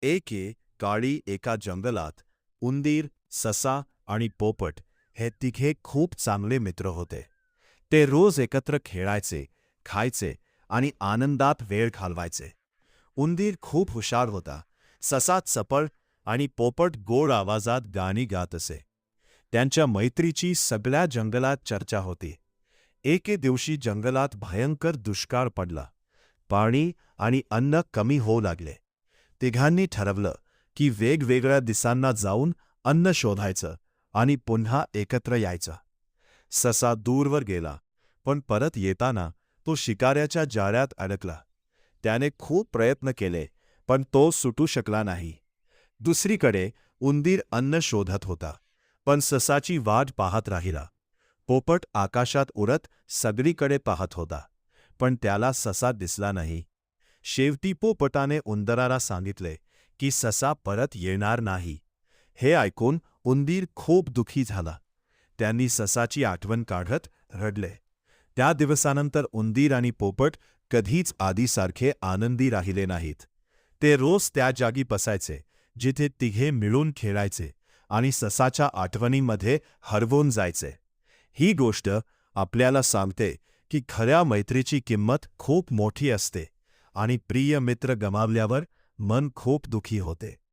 एके काळी एका जंगलात उंदीर, ससा आणि पोपट हे तिघे खूप चांगले मित्र होते. ते रोज एकत्र खेळायचे, खायचे आणि आनंदात वेळ घालवायचे. उंदीर खूप हुशार होता, ससा चपळ आणि पोपट गोड आवाजात गाणी गात असे. त्यांच्या मैत्रीची सगळ्या जंगलात चर्चा होती. एके दिवशी जंगलात भयंकर दुष्काळ पडला. पाणी आणि अन्न कमी होऊ लागले. तिघांनी ठरवलं की वेगवेगळ्या दिसांना जाऊन अन्न शोधायचं आणि पुन्हा एकत्र यायचं. ससा दूरवर गेला, पण परत येताना तो शिकाऱ्याच्या जाळ्यात अडकला. त्याने खूप प्रयत्न केले, पण तो सुटू शकला नाही. दुसरीकडे उंदीर अन्न शोधत होता, पण ससाची वाट पाहत राहिला. पोपट आकाशात उडत सगळीकडे पाहत होता, पण त्याला ससा दिसला नाही. शेवटी पोपटाने उंदराला सांगितले की ससा परत येणार नाही. हे ऐकून उंदीर खूप दुःखी झाला. त्यांनी ससाची आठवण काढत रडले. त्या दिवसानंतर उंदीर आणि पोपट कधीच आधीसारखे आनंदी राहिले नाहीत. ते रोज त्या जागी बसायचे जिथे तिघे मिळून खेळायचे आणि ससाच्या आठवणींमध्ये हरवून जायचे. ही गोष्ट आपल्याला सांगते की खऱ्या मैत्रीची किंमत खूप मोठी असते आणि प्रिय मित्र गमावल्यावर मन खूप दुःखी होते.